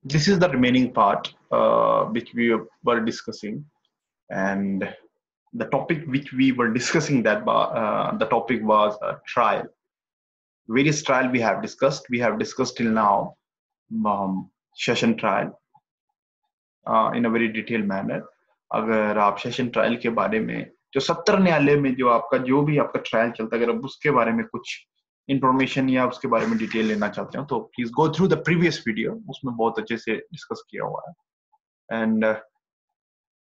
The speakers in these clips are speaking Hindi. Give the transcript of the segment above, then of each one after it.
This is the remaining part which we were discussing, and the topic which we were discussing the topic was trial. Various trial we have discussed. We have discussed till now session trial in a very detailed manner. अगर आप सेशन ट्रायल के बारे में जो 70 न्यायालय में जो भी आपका ट्रायल चलता है, अगर आप उसके बारे में कुछ इंफॉर्मेशन या उसके बारे में डिटेल लेना चाहते हो तो please go through the previous video, उसमें बहुत अच्छे से डिस्कस किया हुआ है। एंड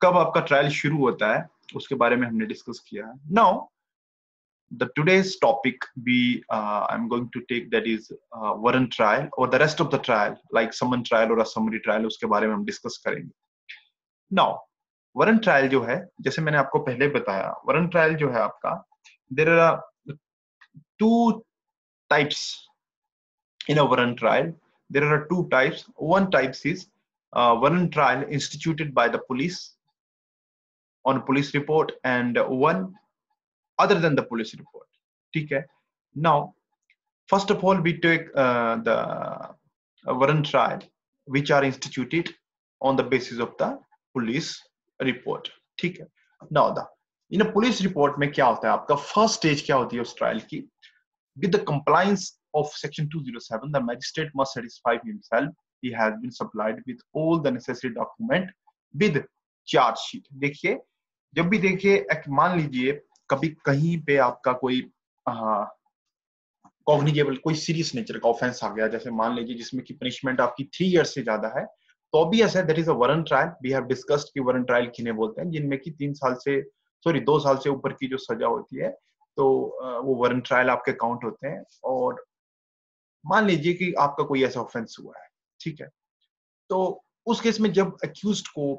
कब आपका ट्रायल शुरू होता है उसके बारे में हमने डिस्कस किया है। Now the today's topic I'm going to take, that is warrant trial or the rest of the trial like summon trial or a summary trial, उसके बारे में हम डिस्कस करेंगे। Now warrant trial जो है, जैसे मैंने आपको पहले बताया, warrant trial जो है आपका, there are two types in a warrant trial. There are two types. One type is warrant trial instituted by the police on a police report, and one other than the police report. Okay. Now, first of all, we take the warrant trial which are instituted on the basis of the police report. ठीक है। Now, in a police report में क्या होता है आपका first stage क्या होती है उस trial की? With the compliance of section 207, the magistrate must satisfy himself he has been supplied with all the necessary document with charge sheet. देखिए, जब भी देखिए, मान लीजिए कभी कहीं पे आपका कोई कॉग्निजेबल कोई सीरियस नेचर का ऑफेंस आ गया, जैसे मान लीजिए जिसमें की पनिशमेंट आपकी 3 इयर्स से ज्यादा है, तो भी ऐसा that is a warrant trial. We have discussed कि वारंट ट्रायल किन्हें बोलते हैं, जिनमें की 2 साल से ऊपर की जो सजा होती है, तो वो वारंट ट्रायल आपके काउंट होते हैं। और मान लीजिए कि आपका कोई ऐसा ऑफेंस हुआ है, ठीक है, तो उस केस में जब अक्यूज्ड को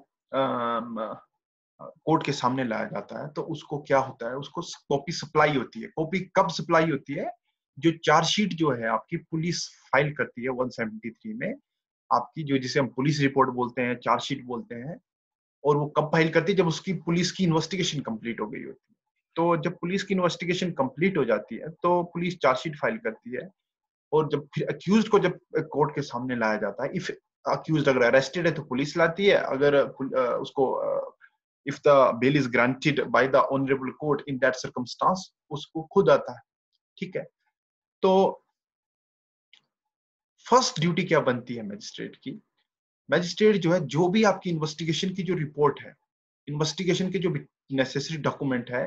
कोर्ट के सामने लाया जाता है तो उसको क्या होता है, उसको कॉपी सप्लाई होती है। कॉपी कब सप्लाई होती है? जो चार्जशीट जो है आपकी पुलिस फाइल करती है 173 में, आपकी जो जिसे हम पुलिस रिपोर्ट बोलते हैं, चार्जशीट बोलते हैं, और वो कब फाइल करती है? जब उसकी पुलिस की इन्वेस्टिगेशन कंप्लीट हो गई होती है। तो जब पुलिस की इन्वेस्टिगेशन कंप्लीट हो जाती है तो पुलिस चार्जशीट फाइल करती है, और जब फिर अक्यूज्ड को जब कोर्ट के सामने लाया जाता है, इफ अक्यूज्ड अगर अरेस्टेड है तो पुलिस लाती है, अगर उसको if the bail is granted by the honorable court in that circumstance, उसको खुद आता है। ठीक है, तो फर्स्ट ड्यूटी क्या बनती है मैजिस्ट्रेट की? मैजिस्ट्रेट जो है, जो भी आपकी इन्वेस्टिगेशन की जो रिपोर्ट है, इन्वेस्टिगेशन के जो भी नेसेसरी डॉक्यूमेंट है,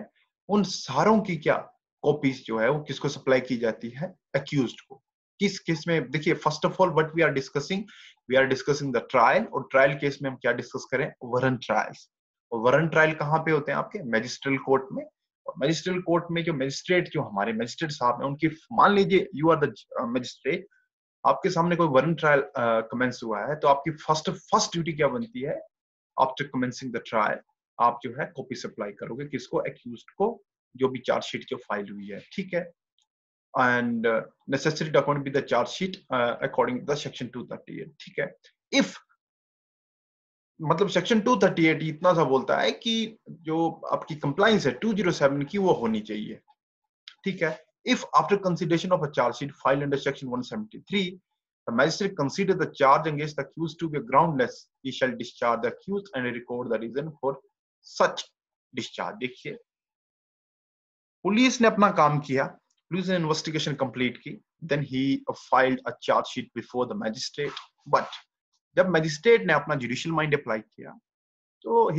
उन सारों की क्या कॉपीज जो है वो किसको सप्लाई की जाती है? अक्यूज्ड को। किस केस में? देखिए, first of all what we are discussing the trial, और ट्रायल केस में हम क्या डिस्कस करें? Warrant trials. और वारंट ट्रायल कहाँ पे होते हैं? आपके मैजिस्ट्रेट कोर्ट में। और मैजिस्ट्रेट कोर्ट में जो मैजिस्ट्रेट, जो हमारे मैजिस्ट्रेट साहब हैं, उनकी, मान लीजिए यू आर द मैजिस्ट्रेट, आपके सामने कोई वारंट ट्रायल कमेंस हुआ है, तो आपकी फर्स्ट ड्यूटी क्या बनती है? आफ्टर कमेंसिंग द ट्रायल, आप जो है कॉपी सप्लाई करोगे किसको? अक्यूज्ड को, जो भी चार्जशीट जो फाइल हुई है। ठीक है, and necessary document with the chargesheet according to the section 238। ठीक है, इफ मतलब सेक्शन 238 इतना सा बोलता है कि जो आपकी कंप्लायंस है 207 की, वो होनी चाहिए। ठीक है, if after consideration of a charge sheet filed under section 173 the magistrate consider the charge against the accused to be groundless, he shall discharge the accused and record the reason for such discharge। देखिए, पुलिस ने अपना काम किया, पुलिस ने इन्वेस्टिगेशन कंप्लीट की, then he filed a charge sheet before the magistrate, but जब मैजिस्ट्रेट ने अपना जुडिशियल माइंड अप्लाई किया, तो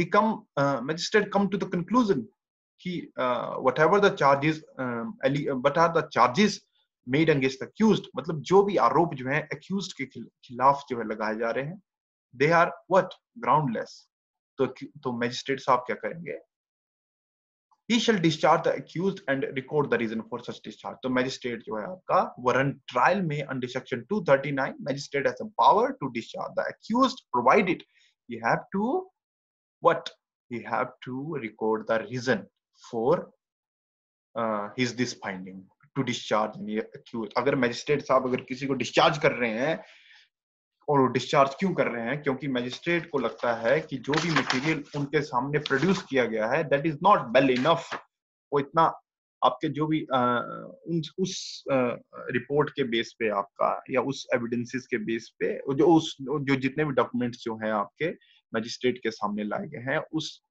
magistrate come to the conclusion कि whatever the charges what are the charges made against the accused, मतलब जो भी आरोप जो है accused के खिलाफ जो है लगाए जा रहे हैं, they are what? Groundless। तो मैजिस्ट्रेट साहब क्या करेंगे? He shall discharge the accused and record the reason for such discharge। तो मैजिस्ट्रेट जो है आपका वारंट ट्रायल में under section 239, magistrate has the power to discharge the accused provided he have to what? He have to record the reason for his this finding to discharge any accused। अगर मैजिस्ट्रेट साहब अगर किसी को डिस्चार्ज कर रहे हैं, और वो डिस्चार्ज क्यों कर रहे हैं? क्योंकि मैजिस्ट्रेट को लगता है कि जो भी मटेरियल उनके सामने प्रोड्यूस किया गया है that is not well enough, वो इतना आपके जो भी उस रिपोर्ट के बेस पे आपका या उस एविडेंसेस के बेस पे जो जितने भी डॉक्यूमेंट्स जो हैं आपके मजिस्ट्रेट के सामने लाए गए हैं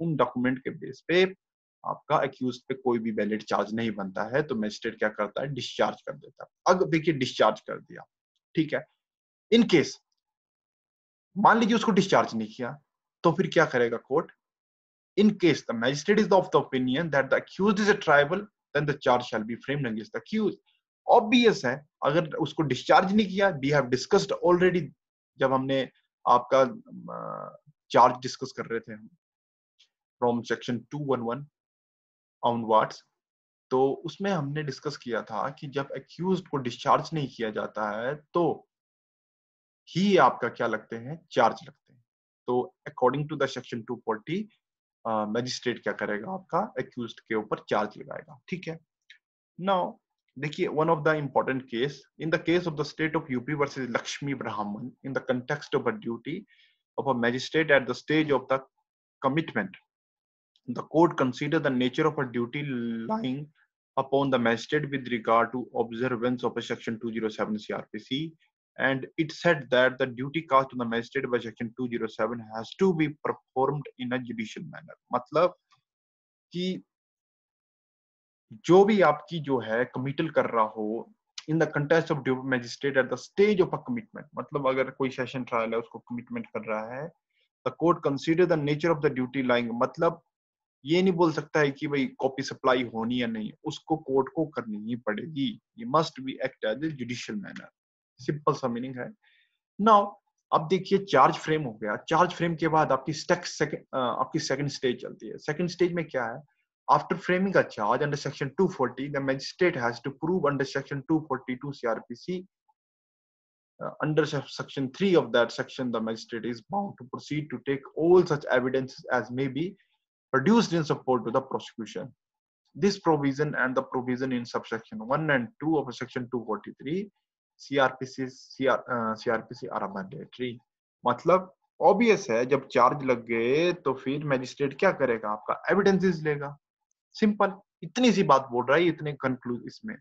उन डॉक्यूमेंट के बेस पे आपका एक्यूज पे कोई भी वैलिड चार्ज नहीं बनता है, तो मजिस्ट्रेट क्या करता है, डिस्चार्ज कर देता है। अब देखिए डिस्चार्ज कर दिया, ठीक है, इन केस मान लीजिए उसको डिस्चार्ज नहीं किया, तो फिर क्या करेगा court? In case the magistrate is of the opinion that the accused is a tribal, then the charge shall be framed against the accused. Obvious है, अगर उसको डिस्चार्ज नहीं किया, we have discussed already जब हमने आपका चार्ज डिस्कस कर रहे थे फ्रॉम सेक्शन 211 ऑनवर्ड्स, तो उसमें हमने डिस्कस किया था कि जब एक्यूज्ड को डिस्चार्ज नहीं किया जाता है तो ही आपका क्या लगते हैं, चार्ज लगते हैं। तो according to the section 240 magistrate क्या करेगा, आपका एक्यूज्ड के ऊपर चार्ज लगाएगा, ठीक है। नाउ देखिए one of the important case, in the case of the state of UP versus Lakshmi Brahman, in the context of a duty of a magistrate at the stage of the commitment, the court consider the nature of a duty lying upon the magistrate with regard to observance of a section 207 CRPC, and it said that the duty cast to the magistrate by section 207 has to be performed in a judicial manner। मतलब कि जो भी आपकी जो है कमिटल कर रहा हो in the contest of magistrate at the stage of a commitment, मतलब अगर कोई सेशन ट्रायल है उसको कमिटमेंट कर रहा है, the court consider the nature of the duty lying, मतलब ये नहीं बोल सकता है कि भाई कॉपी सप्लाई होनी या नहीं, उसको कोर्ट को करनी ही पड़ेगी। ये must be act as a judicial manner, simple सा मीनिंग है। नाउ अब देखिए चार्ज फ्रेम हो गया, चार्ज फ्रेम के बाद आपकी आपकी सेकंड स्टेज चलती है। सेकंड स्टेज में क्या है, after framing a charge under section 240 the magistrate has to prove under section 242 CRPC, under section 3 of that section the magistrate is bound to proceed to take all such evidences as may be produced in support to the prosecution. This provision and the provision in subsection 1 and 2 of section 243 CRPC are mandatory। मतलब ऑब्वियस है जब चार्ज लग गए तो फिर मैजिस्ट्रेट क्या करेगा, आपका एविडेंसेस लेगा। सिंपल इतनी सी बात बोल रहा है, इतने कंक्लूज इसमें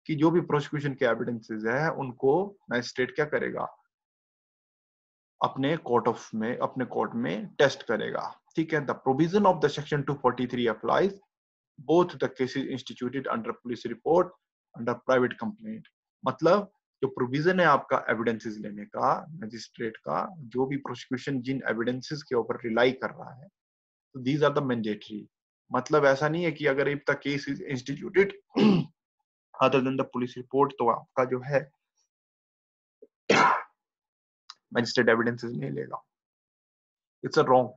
कि जो भी प्रोसिक्यूशन के एविडेंसेस है उनको मैजिस्ट्रेट क्या करेगा, अपने कोर्ट में टेस्ट करेगा, ठीक है। The provision of the section 243 applies both the cases instituted under police report under private complaint. मतलब जो प्रोविजन है आपका एविडेंसेस लेने का मैजिस्ट्रेट का, जो भी प्रोसिक्यूशन जिन एविडेंसेस के ऊपर रिलाई कर रहा है, तो दीज आर द मैंडेटरी। मतलब ऐसा नहीं है कि अगर if the case is instituted other than the police report तो आपका जो है मैजिस्ट्रेट एविडेंसेस नहीं लेगा। It's a wrong.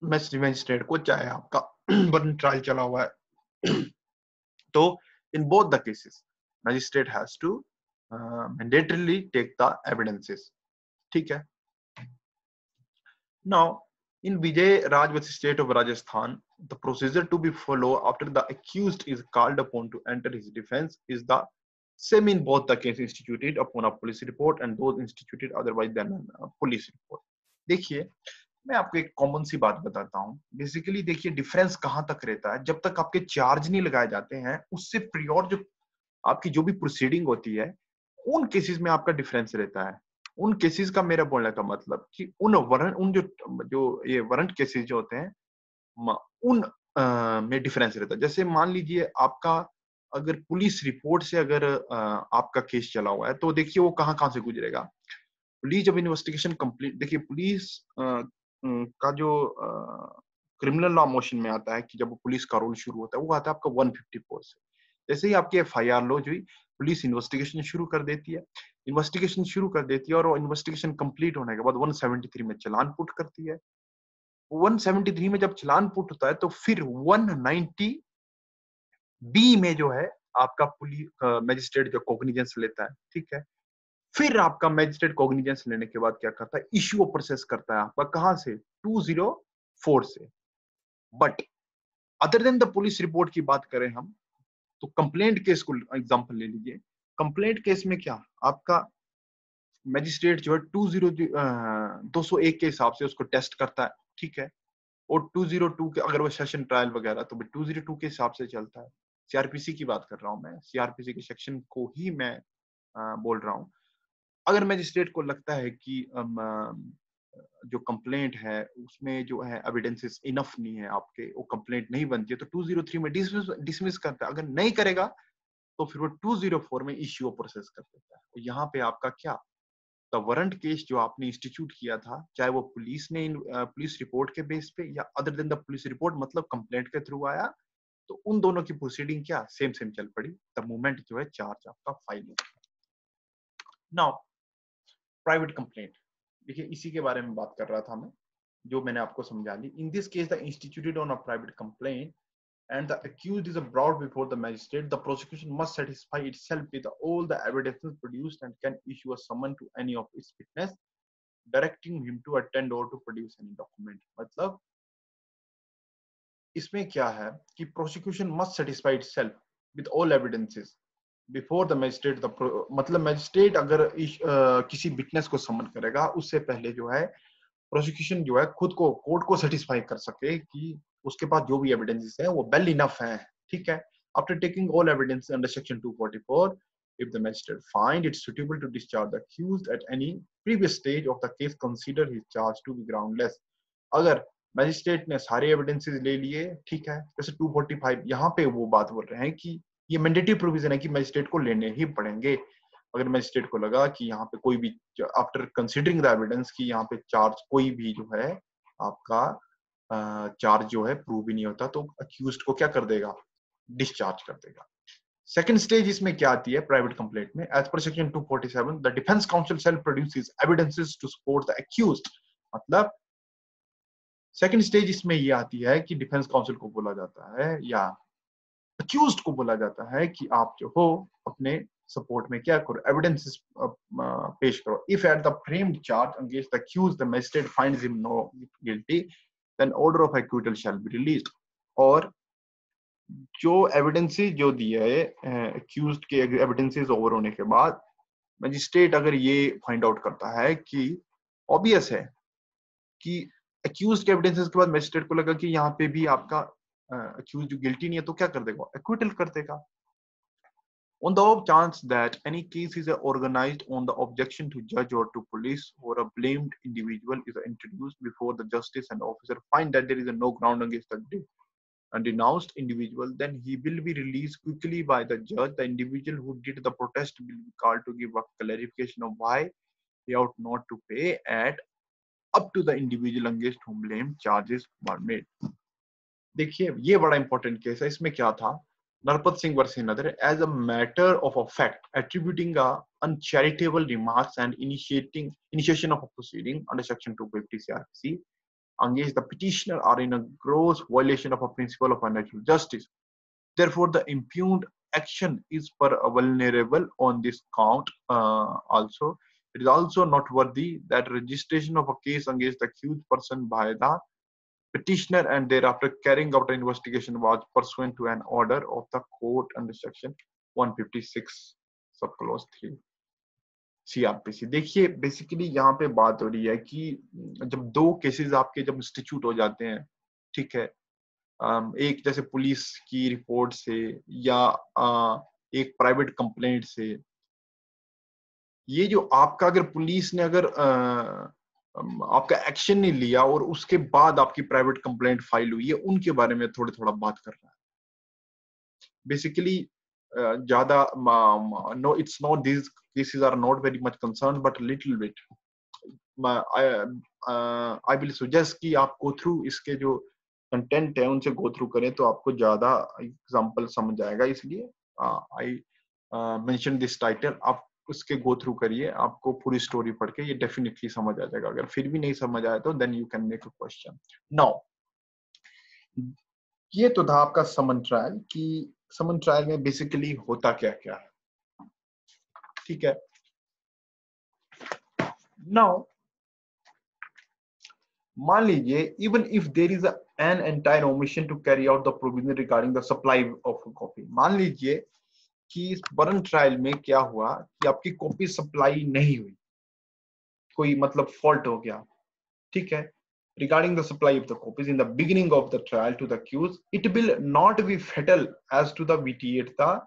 मैजिस्ट्रेट को चाहे आपका वन ट्रायल चला हुआ है तो in both the cases magistrate has to mandatorily take the evidences, ठीक है। Now in Vijay Raj versus State of Rajasthan, the procedure to be followed after the accused is called upon to enter his defense is the same in both the cases instituted upon a police report and those instituted otherwise than a police report। देखिए मैं आपको एक कॉमन सी बात बताता हूँ। बेसिकली देखिए डिफरेंस कहाँ तक रहता है, जब तक आपके चार्ज नहीं लगाए जाते हैं उससे प्रियोर जो आपकी जो भी प्रोसीडिंग होती है उन केसेस में आपका डिफरेंस रहता है। उन केसेस का मेरा बोलने का मतलब कि उन जो ये वारंट केसेस जो होते हैं उन में डिफरेंस रहता है। जैसे मान लीजिए आपका अगर पुलिस रिपोर्ट से अगर आपका केस चला हुआ है तो देखिए वो कहाँ कहाँ से गुजरेगा। पुलिस जब इन्वेस्टिगेशन कंप्लीट, देखिए पुलिस का जो क्रिमिनल लॉ मोशन में आता है कि जब पुलिस का रोल शुरू होता है वो आता है आपका 154 से। जैसे ही आपकी एफआईआर लॉन्च हुई पुलिस इन्वेस्टिगेशन शुरू कर देती है, और इन्वेस्टिगेशन कंप्लीट होने के बाद 173 में चालान पुट करती है। 173 में जब चालान पुट होता है तो फिर 190 बी में जो है आपका पुलिस मैजिस्ट्रेट जो कॉग्निजेंस लेता है, ठीक है। फिर आपका मैजिस्ट्रेट कॉग्निजेंस लेने के बाद क्या करता है, इश्यू प्रोसेस करता है आपका कहां से, 204 से। But other than the police report की बात करें हम तो कंप्लेंट केस को एग्जांपल ले लीजिए। कंप्लेंट केस में क्या आपका मैजिस्ट्रेट जो है 201 के हिसाब से उसको टेस्ट करता है, ठीक है। और 202 के अगर वो सेशन ट्रायल वगैरह तो 202 के हिसाब से चलता है। सीआरपीसी की बात कर रहा हूँ मैं, सीआरपीसी के सेक्शन को ही मैं बोल रहा हूँ। अगर मैजिस्ट्रेट को लगता है कि जो कंप्लेंट है उसमें जो है एविडेंसेस इनफ नहीं है आपके, वो कंप्लेंट नहीं बनती है, तो 203 में डिसमिस करता है। अगर नहीं करेगा तो फिर वो 204 में इश्यू प्रोसेस कर देता है। तो यहाँ पे आपका क्या, द वारंट केस जो आपने इंस्टीट्यूट किया था, चाहे वो पुलिस ने पुलिस रिपोर्ट के बेस पे या other than the police report मतलब कंप्लेंट के थ्रू आया, तो उन दोनों की प्रोसीडिंग क्या सेम सेम चल पड़ी द मोमेंट जो है चार्ज आपका फाइल हो। नाउ प्राइवेट कंप्लेंट, देखिए इसी के बारे में बात कर रहा था मैं, जो मैंने आपको समझा ली। In this case the instituted on a private complaint and the accused is brought before the magistrate, the prosecution must satisfy itself with all the evidences produced and can issue a summon to any of its witness, directing him to attend or to produce any document। मतलब इसमें क्या है कि prosecution must satisfy itself with all evidences before the magistrate, मतलब मैजिस्ट्रेट अगर किसी विटनेस को समन करेगा उससे पहले जो है प्रोसिक्यूशन जो है खुद को कोर्ट को सेटिस्फाई कर सके कि उसके पास जो भी एविडेंसेस है वो वेल इनफ है, ठीक है। After taking all evidence under section 244, if the magistrate find it suitable to discharge the accused at any previous stage of the case, consider his charge to be groundless। अगर मैजिस्ट्रेट ने सारे एविडेंसेस ले लिए, ठीक है, जैसे 245 यहाँ पे वो बात बोल रहे हैं कि ये मैंडेटरी प्रोविजन है कि मैजिस्ट्रेट को लेने ही पड़ेंगे। अगर मैजिस्ट्रेट को लगा कि यहाँ पे कोई भी आफ्टर कंसीडरिंग द एविडेंस कि यहाँ पे चार्ज कोई भी जो है आपका चार्ज जो है प्रूव ही नहीं होता, तो अक्यूज्ड को क्या कर देगा, डिस्चार्ज कर देगा। सेकंड स्टेज इसमें क्या आती है प्राइवेट कंप्लेंट में, as per section 247 the defence counsel shall produce evidences to support the accused. मतलब सेकंड स्टेज इसमें ये आती है कि डिफेंस काउंसिल को बोला जाता है या अक्यूज्ड को बोला जाता है कि आप जो हो अपने सपोर्ट में क्या करो, एविडेंसेस पेश करो। If at the framed charge against the accused the magistrate finds him no guilty, then order of acquittal shall be released. और जो एविडेंसेस जो दिए है अक्यूज्ड के एविडेंसेस ओवर होने के बाद मैजिस्ट्रेट अगर ये फाइंड आउट करता है कि ऑब्वियस है कि अक्यूज्ड के एविडेंसेस के बाद मैजिस्ट्रेट को लगा कि यहाँ पे भी आपका अक्यूज्ड जो गिल्टी नहीं है, तो क्या कर देगा, एक्विटल कर देगा। On the off chance that any case is organized on the objection to judge or to police or a blamed individual is introduced before the justice and officer find that there is no ground against the denounced individual, then he will be released quickly by the judge. The individual who did the protest will be called to give a clarification of why he ought not to pay at up to the individual against whom blame charges were made। देखिए ये बड़ा इंपॉर्टेंट केस है। इसमें क्या था, Narpat Singh versus Nadar, as a matter of a fact attributing a uncharitable remarks and initiation of a proceeding under section 250 CRPC against the petitioner are in a gross violation of a principle of natural justice. Therefore, the impugned action is vulnerable on this count. Also, it is also noteworthy that registration of a case against the accused person by the petitioner and thereafter carrying out an investigation was pursuant to an order of the court under section 156 subclause 3 CrPC. देखिए बेसिकली यहाँ पे बात हो रही है कि जब दो केसेस आपके जब इंस्टीट्यूट हो जाते हैं, ठीक है, एक जैसे पुलिस की रिपोर्ट से या एक प्राइवेट कंप्लेंट से, ये जो आपका अगर पुलिस ने अगर आपका एक्शन नहीं लिया और उसके बाद आपकी प्राइवेट कंप्लेंट फाइल हुई है, उनके बारे में थोड़ा बात कर रहा है बेसिकली। ज्यादा no it's not this cases are not very much concern but little bit I will suggest कि आप गो थ्रू इसके जो कंटेंट है उनसे गो थ्रू करें तो आपको ज्यादा एग्जांपल समझ आएगा। इसलिए आई मेंशन दिस टाइटल, आप उसके गो थ्रू करिए, आपको पूरी स्टोरी पढ़ के ये डेफिनेटली समझ आ जाएगा। अगर फिर भी नहीं समझ आया तो then you can make a question. Now ये तो था आपका समन ट्रायल कि समन ट्रायल में बेसिकली होता क्या क्या है, ठीक है। नाउ मान लीजिए even if there is an entire omission to carry out the provision regarding the supply of copy. मान लीजिए कि इस बर्न ट्रायल में क्या हुआ कि आपकी कॉपी सप्लाई नहीं हुई, कोई मतलब फॉल्ट हो गया, ठीक है। regarding the supply of the copies in the beginning of the trial to the accused, it will not be fatal as to the vitiate the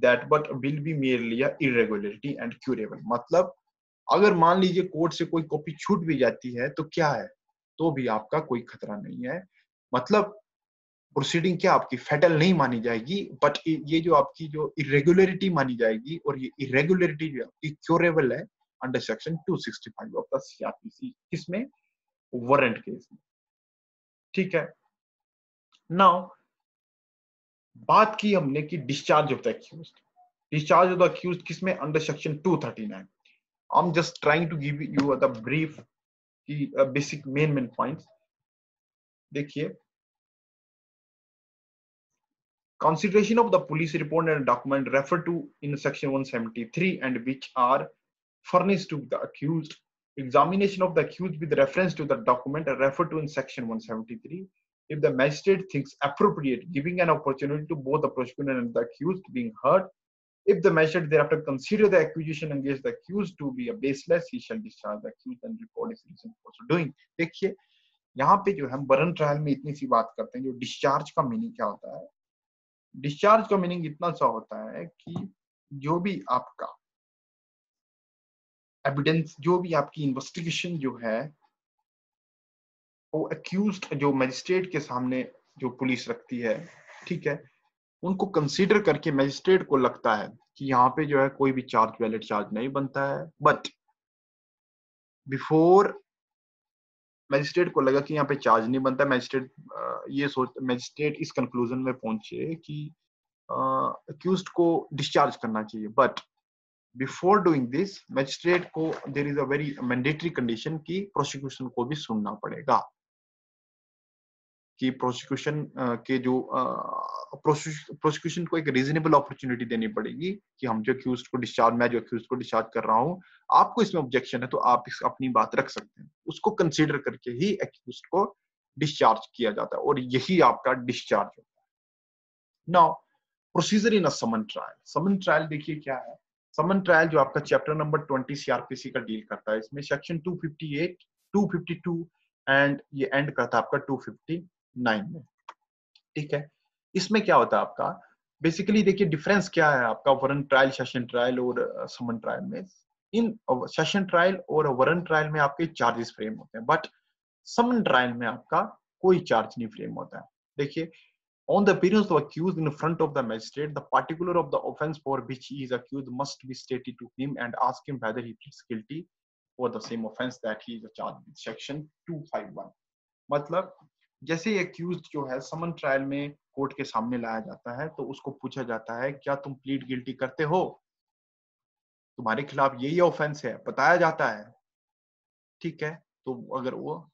that but will be merely a irregularity and curable. मतलब अगर मान लीजिए कोर्ट से कोई कॉपी छूट भी जाती है तो क्या है, तो भी आपका कोई खतरा नहीं है। मतलब प्रोसीडिंग क्या आपकी फेटल नहीं मानी जाएगी, बट ये जो आपकी जो इरेगुलरिटी मानी जाएगी, और ये इरेगुलरिटी जो आपकी क्योरेबल है under section 265 of the CrPC, किसमें, वारंट केस में। ठीक है, नाउ बात की हमने कि discharge of the accused. Discharge of the accused किसमें, under section 239। I am just trying to give you the brief key basic main points. देखिए, consideration of the police report and document referred to in section 173 and which are furnished to the accused, examination of the accused with reference to the document referred to in section 173, if the magistrate thinks appropriate, giving an opportunity to both the prosecutor and the accused being heard. If the magistrate thereafter consider the accusation against the accused to be a baseless, he shall discharge the accused and report his reason for so doing. देखिए, यहाँ पे जो हम बरन ट्रायल में इतनी सी बात करते हैं, जो डिस्चार्ज का मीनिंग क्या होता है। डिस्चार्ज का मीनिंग इतना सा होता है कि जो भी आपका एविडेंस, जो भी आपकी इन्वेस्टिगेशन जो है, वो अक्यूज्ड जो मजिस्ट्रेट के सामने जो पुलिस रखती है, ठीक है, उनको कंसीडर करके मजिस्ट्रेट को लगता है कि यहाँ पे जो है कोई भी चार्ज वैलिड चार्ज नहीं बनता है, बट बिफोर मजिस्ट्रेट को लगा कि यहाँ पे चार्ज नहीं बनता, मजिस्ट्रेट इस कंक्लूजन में पहुंचे कि अक्यूज्ड को डिस्चार्ज करना चाहिए। But before doing this, magistrate को there is a very mandatory condition कि प्रोसिक्यूशन को भी सुनना पड़ेगा, कि प्रोसिक्यूशन के जो प्रोसिक्यूशन को एक रीजनेबल अपॉर्चुनिटी देनी पड़ेगी कि हम जो अक्यूज्ड को डिस्चार्ज, मैं जो अक्यूज्ड को डिस्चार्ज कर रहा हूँ, आपको इसमें ऑब्जेक्शन है तो आप अपनी बात रख सकते हैं। उसको कंसीडर करके ही अक्यूज्ड को डिस्चार्ज किया जाता है, और यही आपका डिस्चार्ज होता है। Now procedure in a summon trial. Summon trial देखिए क्या है। समन ट्रायल जो आपका चैप्टर नंबर 20 सीआरपीसी का डील करता है, इसमें सेक्शन 258, 252 एंड ये एंड करता है आपका 259 में। ठीक है, इसमें क्या होता है आपका, बेसिकली देखिए डिफरेंस क्या है आपका वरन ट्रायल, सेशन ट्रायल और समन ट्रायल में। इन सेशन ट्रायल और वरन ट्रायल में आपके चार्जेस फ्रेम होते हैं, बट समन ट्रायल में आपका कोई चार्ज नहीं फ्रेम होता है। देखिए, on the appearance of accused in front of the magistrate, the particular of the offense for which he is accused must be stated to him and ask him whether he pleads guilty for the same offense that he is charged with section 251। मतलब जैसे एक्यूज्ड जो है समन ट्रायल में कोर्ट के सामने लाया जाता है, तो उसको पूछा जाता है क्या तुम प्लीड गिल्टी करते हो, तुम्हारे खिलाफ ये ऑफेंस है, बताया जाता है। ठीक है, तो अगर वो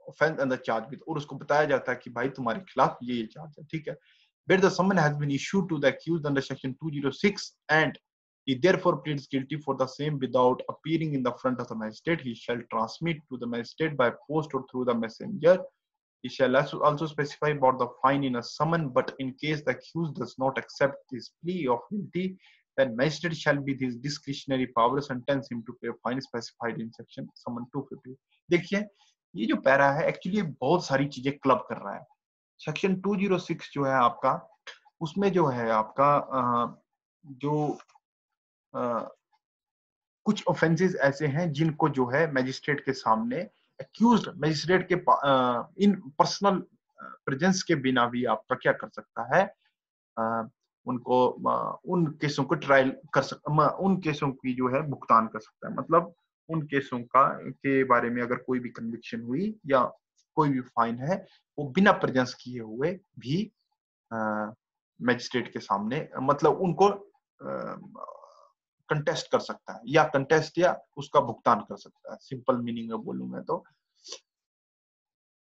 offense and the charge with, और उसको बताया जाता है कि भाई तुम्हारे खिलाफ ये चार्ज है। ठीक है, where the summon has been issued to the accused under section 206 and he therefore pleads guilty for the same without appearing in the front of the magistrate, he shall transmit to the magistrate by post or through the messenger. He shall also specify about the fine in a summon, but in case the accused does not accept his plea of guilty, then magistrate shall be his discretionary power sentence him to pay a fine specified in section summon 250। देखिए, ये जो पैरा है एक्चुअली बहुत सारी चीजें क्लब कर रहा है। सेक्शन 206 जो है आपका, उसमें जो है आपका जो कुछ ऑफेंसेस ऐसे हैं जिनको जो है मैजिस्ट्रेट के सामने एक्यूज्ड मजिस्ट्रेट के इन पर्सनल प्रेजेंस के बिना भी आपका क्या कर सकता है, उनको उन केसों को ट्रायल कर सकता, उन केसों की जो है भुगतान कर सकता है। मतलब उन केसों का के बारे में अगर कोई भी कन्विक्शन हुई या कोई भी फाइन है, वो बिना प्रेजेंस किए हुए भी मैजिस्ट्रेट के सामने मतलब उनको कंटेस्ट कर सकता है, या कंटेस्ट या उसका भुगतान कर सकता है। सिंपल मीनिंग में बोलूं मैं तो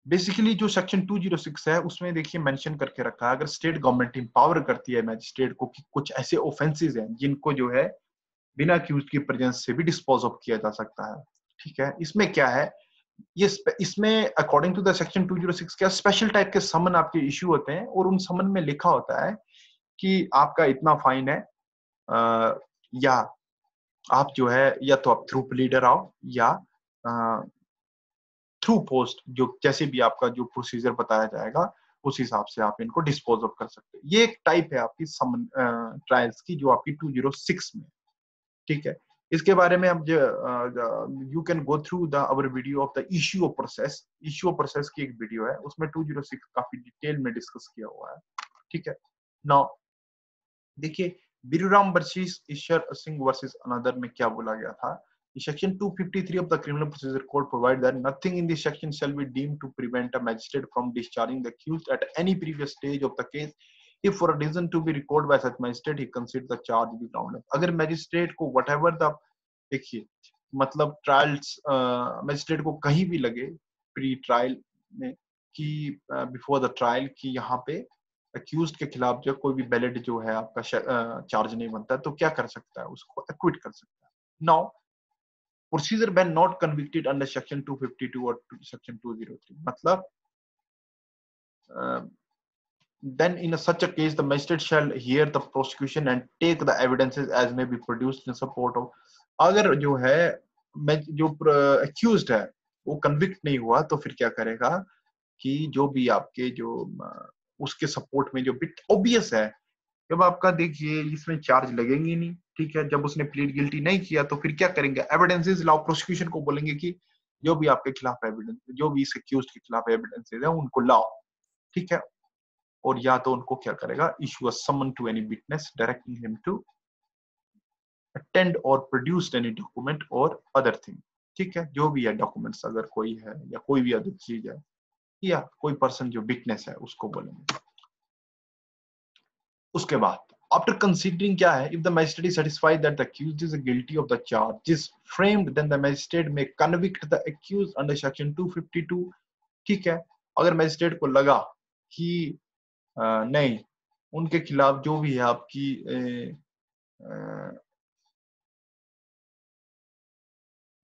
बेसिकली जो सेक्शन 206 है उसमें देखिए मेंशन करके रखा है, अगर स्टेट गवर्नमेंट इंपावर करती है मैजिस्ट्रेट को कि कुछ ऐसे ऑफेंसेस हैं जिनको जो है बिना अक्यूज्ड की प्रेजेंस से भी डिस्पोज ऑफ किया जा सकता है। ठीक है, इसमें क्या है, ये इसमें अकॉर्डिंग टू द सेक्शन 206 क्या स्पेशल टाइप के समन आपके इश्यू होते हैं, और उन समन में लिखा होता है कि आपका इतना फाइन है, या आप जो है या तो आप थ्रू प्लीडर आओ, या थ्रू पोस्ट, जो जैसे भी आपका जो प्रोसीजर बताया जाएगा उस हिसाब से आप इनको डिस्पोज ऑफ कर सकते हैं। ये एक टाइप है आपकी समन ट्रायल्स की जो आपकी 206 में, ठीक है। इसके बारे में अब you can go through the our video of the issue of process. Issue of process की एक वीडियो है, उसमें 206 काफी डिटेल में डिस्कस किया हुआ है, ठीक है। नाउ देखिए, बिरूराम versus Ishwar Singh versus another में क्या बोला गया था? Section 253 of the Criminal Procedure Code provides that nothing in this section shall be deemed to prevent a magistrate from discharging the accused at any previous stage of the case if for a reason to be recorded by such magistrate he considers the charge to be groundless. अगर मैजिस्ट्रेट को whatever the, देखिए मतलब ट्रायल्स मैजिस्ट्रेट को कहीं भी लगे प्री ट्रायल में कि बिफोर द ट्रायल कि यहाँ पे अक्यूज्ड के खिलाफ जो कोई भी वैलिड जो है आपका चार्ज नहीं बनता, तो क्या कर सकता है? उसको एक्विट कर सकता है। Now procedure when not convicted under section 252 or section 203, मतलब then in such a case the magistrate shall hear the prosecution and take the evidences as may be produced in support of। अगर जो है जो accused है वो convict नहीं हुआ तो फिर क्या करेगा कि जो भी आपके जो उसके सपोर्ट में जो बिट ऑब्वियस है, जब आपका देखिए इसमें चार्ज लगेंगे नहीं, ठीक है। जब उसने प्लीड गिल्टी नहीं किया तो फिर क्या करेंगे? एविडेंसेस लाओ, प्रोसिक्यूशन को बोलेंगे कि जो भी आपके खिलाफ एविडेंस, जो भी इस अक्यूज्ड के खिलाफ एविडेंसेस है उनको लाओ, ठीक है। और या तो उनको क्या करेगा? Issue a summon to any witness directing him to attend और प्रोड्यूस एनी डॉक्यूमेंट और अदर थिंग, ठीक है। जो भी है डॉक्यूमेंट्स अगर कोई है या कोई भी अदर चीज है या कोई पर्सन जो विटनेस है उसको बोलेंगे। उसके बाद after considering क्या है, if the magistrate is satisfied that the accused is guilty of the charges framed, then the magistrate may convict the accused under section 252, ठीक है। अगर मैजिस्ट्रेट को लगा कि नहीं, उनके खिलाफ जो भी है आपकी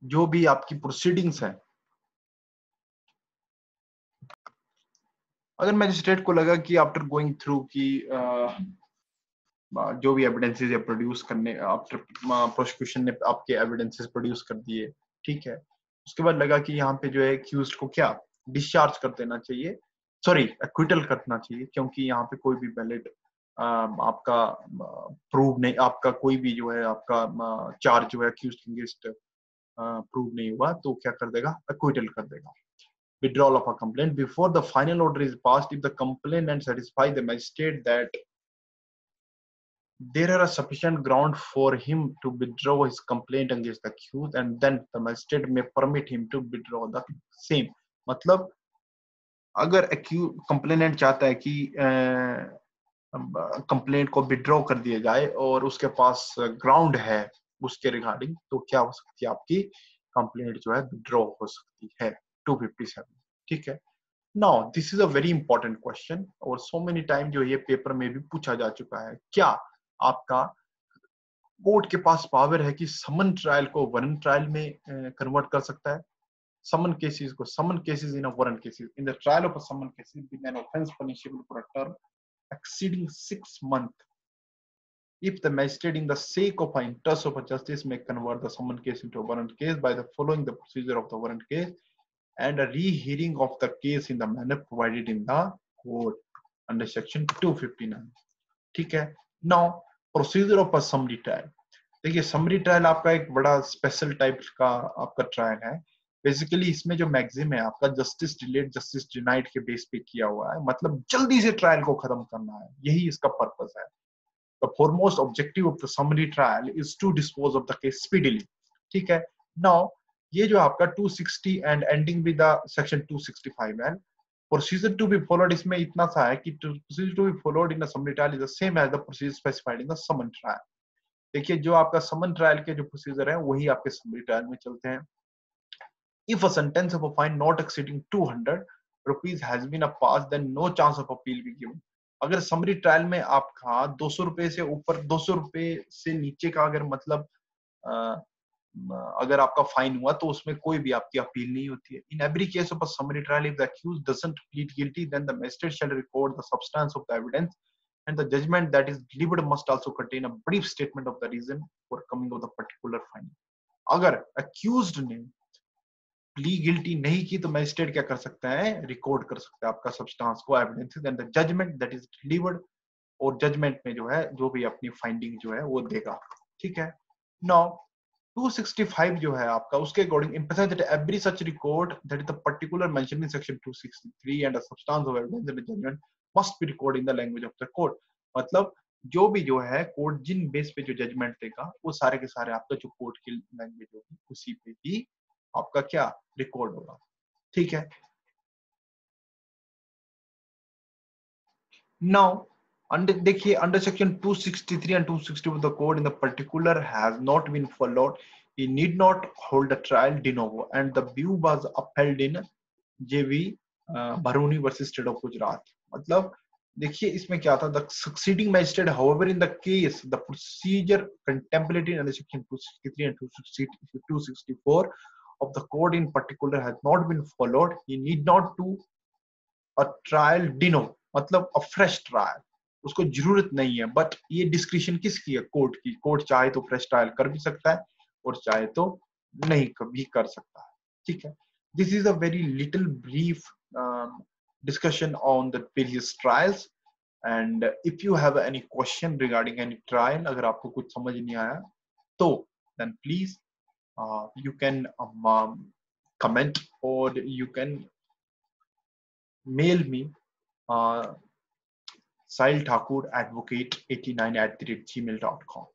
जो भी आपकी प्रोसीडिंग्स है, अगर मैजिस्ट्रेट को लगा कि आफ्टर गोइंग थ्रू की जो भी एविडेंसेस है प्रोड्यूस करने, आफ्टर प्रोसिक्यूशन ने आपके एविडेंसेस प्रोड्यूस कर दिए, ठीक है। उसके बाद लगा कि यहाँ पे जो है एक्यूज्ड को क्या डिस्चार्ज कर देना चाहिए, सॉरी एक्विटल करना चाहिए, क्योंकि यहाँ पे कोई भी वैलिड आपका प्रूव नहीं, आपका कोई भी जो है आपका चार्ज जो है एक्यूज्ड के अगेंस्ट प्रूव नहीं हुआ, तो क्या कर देगा? एक्विटल कर देगा। Withdrawal of a complaint before the final order is passed, if the complainant satisfy the magistrate that there are a sufficient ground for him to withdraw his complaint against the accused, and then the magistrate may permit him to withdraw the same। मतलब अगर कंप्लेनेंट चाहता है कि कंप्लेंट को विड्रॉ कर दिया जाए और उसके पास ग्राउंड है उसके रिगार्डिंग, तो क्या हो सकती है? आपकी कंप्लेंट जो है विड्रॉ हो सकती है 257, ठीक है। Now this is a very important question और सो मेनी टाइम जो ये पेपर में भी पूछा जा चुका है। क्या आपका कोर्ट के पास पावर है कि समन ट्रायल को वारंट ट्रायल में कन्वर्ट कर सकता है? समन केसेस को summon cases in a warrant cases in the trial of a summon cases with an offence punishable for a term exceeding 6 months, if the magistrate in the sake of an interest of a justice may convert the summon case into a warrant case by the following the procedure of the warrant case and a rehearing of the case in the manner provided in the court under section 259, ठीक है। now procedure of a summary trial, देखिए समरी ट्रायल आपका एक बड़ा स्पेशल टाइप का आपका ट्रायल है। बेसिकली इसमें जो मैक्सिम है आपका जस्टिस डिलेड जस्टिस डिनाइड के बेस पे किया हुआ है, मतलब जल्दी से ट्रायल को खत्म करना है, यही इसका पर्पस है। The foremost objective of the summary trial is to dispose of the case speedily, ठीक है। नाउ ये जो आपका 260 and ending with the section 265 है, प्रोसीजर टू बी फॉलोड इसमें इतना सा है कि procedure to be followed in the summary trial is the same as the procedure specified in the summon trial. देखिए जो आपका समन ट्रायल के जो प्रोसीजर है वही आपके समरी ट्रायल में चलते हैं। If a sentence of a fine not exceeding 200 rupees has been passed, then no chance of appeal be given। अगर समरी ट्रायल में आपका 200 रुपए से ऊपर 200 रुपए से नीचे का अगर मतलब अगर आपका फाइन हुआ तो उसमें कोई भी आपकी अपील नहीं होती है। In every case of a summary trial, if the accused doesn't plead guilty, then the magistrate shall record the substance of the evidence, and the judgment that is delivered must also contain a brief statement of the reason for coming of the particular finding। अगर accused ने प्ली गिल्टी नहीं की तो मैजिस्ट्रेट क्या कर सकता है, रिकॉर्ड कर सकता है आपका सब्सटेंस को, evidences and the judgement that is delivered, और जजमेंट में जो है जो भी अपनी फाइंडिंग जो है वो देगा। ठीक है। नाउ 265 जो है आपका, उसके according emphasize that every such record that is the particular mentioned in section 263 and a substance of evidence and judgment must be recorded in the language of the court। मतलब जो भी जो है कोर्ट जिन बेस पे जो जजमेंट देगा वो सारे के सारे आपका जो कोर्ट की लैंग्वेज होगी उसी पे ही आपका क्या रिकॉर्ड होगा। ठीक है। Now, under देखिए under section 263 and 264 of the code in the particular has not been followed, he need not hold a trial de novo, and the view was upheld in JV Baruni versus State of Gujarat। मतलब देखिए इसमें क्या था, the succeeding magistrate however in the case the procedure contemplated under section 263 and 264 of the code in particular has not been followed, he need not to a trial de novo, मतलब a fresh trial, उसको जरूरत नहीं है। बट ये डिस्क्रिप्शन किसकी है, कोर्ट की। कोर्ट चाहे तो फ्रेश ट्रायल कर भी सकता है और चाहे तो नहीं भी कर सकता है। ठीक है। This is a very little brief discussion on the various trials, and if you have any question regarding any trial, अगर आपको कुछ समझ नहीं आया तो then please you can comment or you can mail me uh, Sahil Thakur advocate 89 @gmail.com।